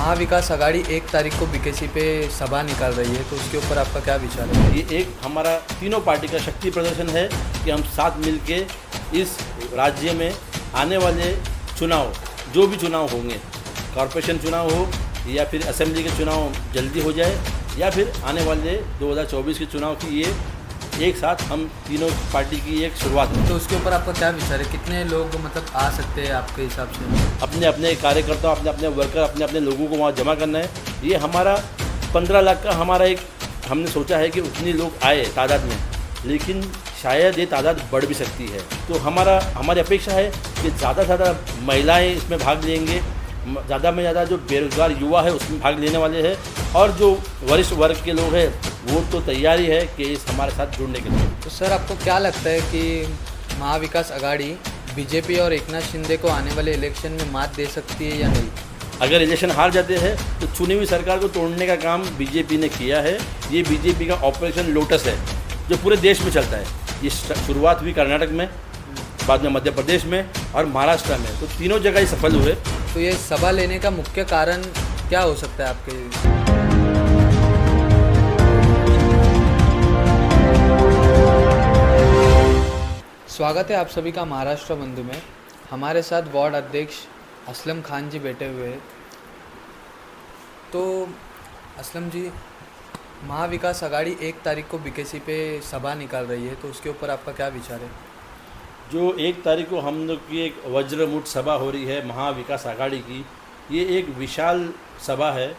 महाविकास आघाड़ी 1 तारीख को बीकेसी पे सभा निकाल रही है, तो उसके ऊपर आपका क्या विचार है? ये एक हमारा तीनों पार्टी का शक्ति प्रदर्शन है कि हम साथ मिलके इस राज्य में आने वाले चुनाव, जो भी चुनाव होंगे, कॉरपोरेशन चुनाव हो या फिर असेंबली के चुनाव जल्दी हो जाए या फिर आने वाले 2024 के चुनाव की ये एक साथ हम तीनों पार्टी की एक शुरुआत है। तो उसके ऊपर आपका क्या विचार है? कितने लोग आ सकते हैं आपके हिसाब से? अपने अपने कार्यकर्ता, अपने अपने वर्कर, अपने अपने लोगों को वहाँ जमा करना है। ये हमारा 15 लाख का हमारा एक हमने सोचा है कि उतनी लोग आए तादाद में, लेकिन शायद ये तादाद बढ़ भी सकती है। तो हमारी अपेक्षा है कि ज़्यादा से ज़्यादा महिलाएँ इसमें भाग लेंगे, ज़्यादा में ज़्यादा जो बेरोज़गार युवा है उसमें भाग लेने वाले हैं, और जो वरिष्ठ वर्ग के लोग हैं वो तो तैयारी है कि इस हमारे साथ जुड़ने के लिए। तो सर, आपको क्या लगता है कि महाविकास आघाड़ी बीजेपी और एकनाथ शिंदे को आने वाले इलेक्शन में मात दे सकती है या नहीं? अगर इलेक्शन हार जाते हैं तो चुनी हुई सरकार को तोड़ने का काम बीजेपी ने किया है। ये बीजेपी का ऑपरेशन लोटस है जो पूरे देश में चलता है। ये शुरुआत हुई कर्नाटक में, बाद में मध्य प्रदेश में और महाराष्ट्र में, तो तीनों जगह ये सफल हुए। तो ये सभा लेने का मुख्य कारण क्या हो सकता है आपके? स्वागत है आप सभी का महाराष्ट्र बंधु में। हमारे साथ वार्ड अध्यक्ष असलम खान जी बैठे हुए हैं। तो असलम जी, महाविकास आघाड़ी 1 तारीख को बीकेसी पे सभा निकाल रही है, तो उसके ऊपर आपका क्या विचार है? जो 1 तारीख को हम लोग की एक वज्रमुठ सभा हो रही है महाविकास आघाड़ी की, ये एक विशाल सभा है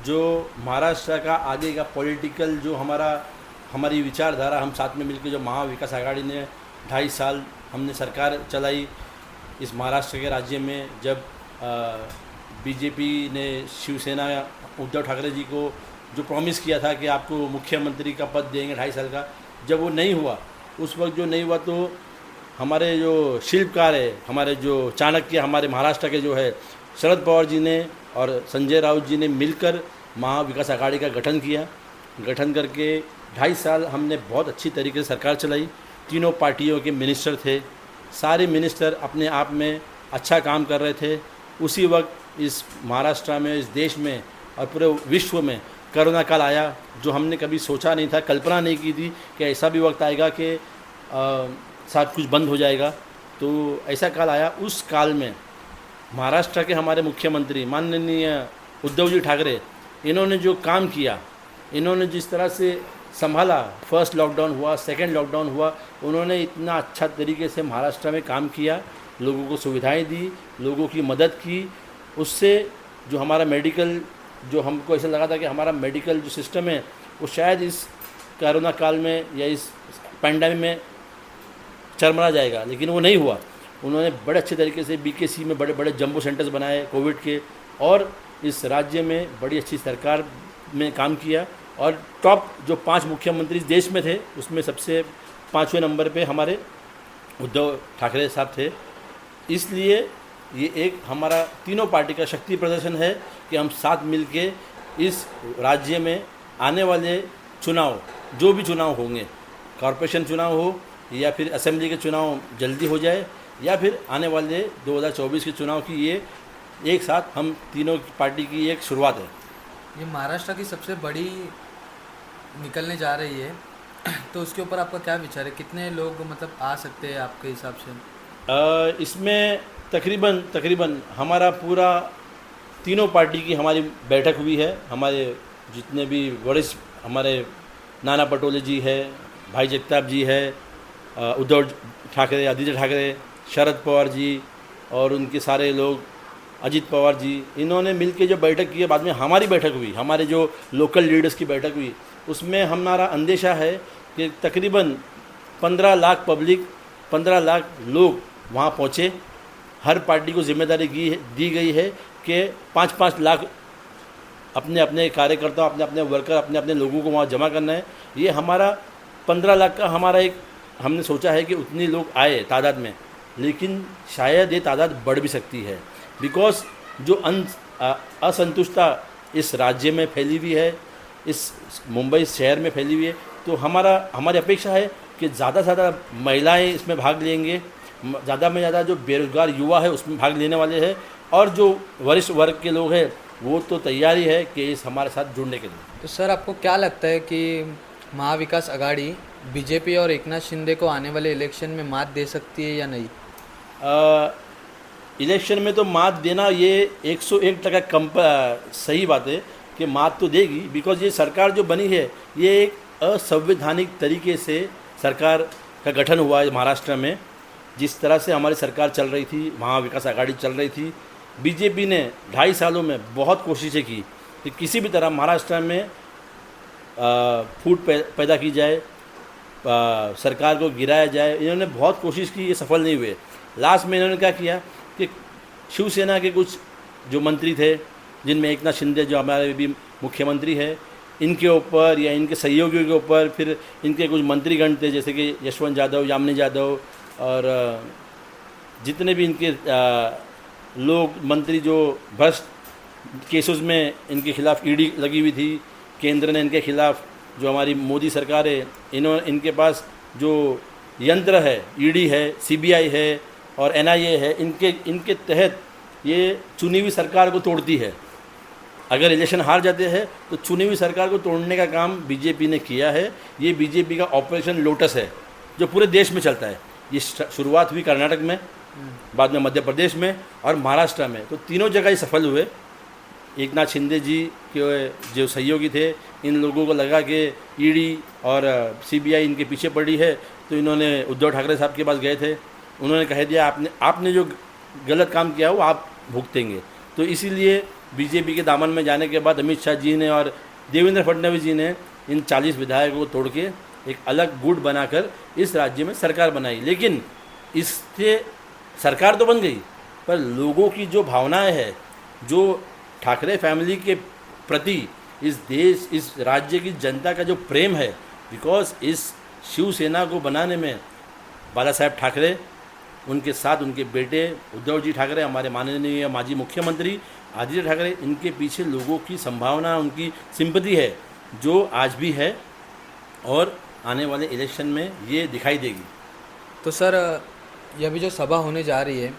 जो महाराष्ट्र का आगे का पॉलिटिकल जो हमारी विचारधारा, हम साथ में मिलकर जो महाविकास आघाड़ी ने 2.5 साल हमने सरकार चलाई इस महाराष्ट्र के राज्य में, जब बीजेपी ने शिवसेना उद्धव ठाकरे जी को जो प्रॉमिस किया था कि आपको मुख्यमंत्री का पद देंगे 2.5 साल का, जब वो नहीं हुआ, उस वक्त जो नहीं हुआ, तो हमारे जो शिल्पकार है, हमारे जो चाणक्य, हमारे महाराष्ट्र के जो है शरद पवार जी ने और संजय राउत जी ने मिलकर महाविकास आघाड़ी का गठन किया। गठन करके 2.5 साल हमने बहुत अच्छी तरीके से सरकार चलाई। तीनों पार्टियों के मिनिस्टर थे, सारे मिनिस्टर अपने आप में अच्छा काम कर रहे थे। उसी वक्त इस महाराष्ट्र में, इस देश में और पूरे विश्व में कोरोना काल आया, जो हमने कभी सोचा नहीं था, कल्पना नहीं की थी कि ऐसा भी वक्त आएगा कि सब कुछ बंद हो जाएगा। तो ऐसा काल आया। उस काल में महाराष्ट्र के हमारे मुख्यमंत्री माननीय उद्धव जी ठाकरे, इन्होंने जो काम किया, इन्होंने जिस तरह से संभाला, फर्स्ट लॉकडाउन हुआ, सेकंड लॉकडाउन हुआ, उन्होंने इतना अच्छा तरीके से महाराष्ट्र में काम किया, लोगों को सुविधाएं दी, लोगों की मदद की। उससे जो हमारा मेडिकल, जो हमको ऐसा लगा था कि हमारा मेडिकल जो सिस्टम है वो शायद इस कोरोना काल में या इस पैंडेमिक में चरमरा जाएगा, लेकिन वो नहीं हुआ। उन्होंने बड़े अच्छे तरीके से बीकेसी में बड़े बड़े जंबो सेंटर्स बनाए कोविड के, और इस राज्य में बड़ी अच्छी सरकार में काम किया। और टॉप जो 5 मुख्यमंत्री देश में थे, उसमें सबसे 5वें नंबर पे हमारे उद्धव ठाकरे साहब थे। इसलिए ये एक हमारा तीनों पार्टी का शक्ति प्रदर्शन है कि हम साथ मिलके इस राज्य में आने वाले चुनाव, जो भी चुनाव होंगे, कॉरपोरेशन चुनाव हो या फिर असेंबली के चुनाव जल्दी हो जाए या फिर आने वाले 2024 के चुनाव की ये एक साथ हम तीनों पार्टी की एक शुरुआत है। ये महाराष्ट्र की सबसे बड़ी निकलने जा रही है, तो उसके ऊपर आपका क्या विचार है? कितने लोग आ सकते हैं आपके हिसाब से? इसमें तकरीबन हमारा पूरा तीनों पार्टी की हमारी बैठक हुई है। हमारे जितने भी वरिष्ठ, हमारे नाना पटोले जी है, भाई जगताप जी है, उद्धव ठाकरे, आदित्य ठाकरे, शरद पवार जी और उनके सारे लोग, अजित पवार जी, इन्होंने मिलके जो बैठक की है, बाद में हमारी बैठक हुई, हमारे जो लोकल लीडर्स की बैठक हुई, उसमें हमारा अंदेशा है कि तकरीबन 15 लाख पब्लिक, 15 लाख लोग वहाँ पहुँचे। हर पार्टी को जिम्मेदारी दी गई है कि 5-5 लाख अपने अपने कार्यकर्ता, अपने अपने वर्कर, अपने अपने लोगों को वहाँ जमा करना है। ये हमारा 15 लाख का हमारा एक हमने सोचा है कि उतनी लोग आए तादाद में, लेकिन शायद ये तादाद बढ़ भी सकती है, बिकॉज जो असंतुष्टता इस राज्य में फैली हुई है, इस मुंबई शहर में फैली हुई है। तो हमारी अपेक्षा है कि ज़्यादा से ज़्यादा महिलाएं इसमें भाग लेंगे, ज़्यादा में ज़्यादा जो बेरोज़गार युवा है उसमें भाग लेने वाले हैं, और जो वरिष्ठ वर्ग के लोग हैं वो तो तैयारी है कि इस हमारे साथ जुड़ने के लिए। तो सर आपको क्या लगता है कि महाविकास आघाड़ी बीजेपी और एकनाथ शिंदे को आने वाले इलेक्शन में मात दे सकती है या नहीं? इलेक्शन में तो मात देना ये 101% सही बात है कि मात तो देगी, बिकॉज ये सरकार जो बनी है ये एक असंवैधानिक तरीके से सरकार का गठन हुआ है महाराष्ट्र में। जिस तरह से हमारी सरकार चल रही थी, महाविकास आघाड़ी चल रही थी, बीजेपी ने 2.5 सालों में बहुत कोशिशें की कि किसी भी तरह महाराष्ट्र में फूट पैदा की जाए, सरकार को गिराया जाए। इन्होंने बहुत कोशिश की, ये सफल नहीं हुए। लास्ट में इन्होंने क्या किया कि शिवसेना के कुछ जो मंत्री थे, जिनमें एकनाथ शिंदे जो हमारे भी मुख्यमंत्री है, इनके ऊपर या इनके सहयोगियों के ऊपर, फिर इनके कुछ मंत्रीगण थे जैसे कि यशवंत यादव, यामिनी यादव और जितने भी इनके लोग मंत्री जो भ्रष्ट केसेस में इनके खिलाफ ईडी लगी हुई थी, केंद्र ने इनके खिलाफ, जो हमारी मोदी सरकार है, इनके पास जो यंत्र है, ईडी है, सीबीआई है और एनआईए है, इनके तहत ये चुनी हुई सरकार को तोड़ती है। अगर इलेक्शन हार जाते हैं तो चुनी हुई सरकार को तोड़ने का काम बीजेपी ने किया है। ये बीजेपी का ऑपरेशन लोटस है जो पूरे देश में चलता है। ये शुरुआत हुई कर्नाटक में, बाद में मध्य प्रदेश में और महाराष्ट्र में, तो तीनों जगह ये सफल हुए। एकनाथ शिंदे जी के जो सहयोगी थे, इन लोगों को लगा कि ईडी और सीबीआई इनके पीछे पड़ी है, तो इन्होंने उद्धव ठाकरे साहब के पास गए थे। उन्होंने कह दिया आपने जो गलत काम किया वो आप भुगतेंगे। तो इसीलिए बीजेपी के दामन में जाने के बाद अमित शाह जी ने और देवेंद्र फडणवीस जी ने इन 40 विधायकों को तोड़ के एक अलग गुट बनाकर इस राज्य में सरकार बनाई। लेकिन इससे सरकार तो बन गई, पर लोगों की जो भावनाएं है, जो ठाकरे फैमिली के प्रति इस देश, इस राज्य की जनता का जो प्रेम है, बिकॉज इस शिवसेना को बनाने में बाला साहेब ठाकरे, उनके साथ उनके बेटे उद्धव जी ठाकरे, हमारे माननीय माजी मुख्यमंत्री आदित्य ठाकरे, इनके पीछे लोगों की संभावना, उनकी सिंपैथी है जो आज भी है और आने वाले इलेक्शन में ये दिखाई देगी। तो सर ये अभी जो सभा होने जा रही है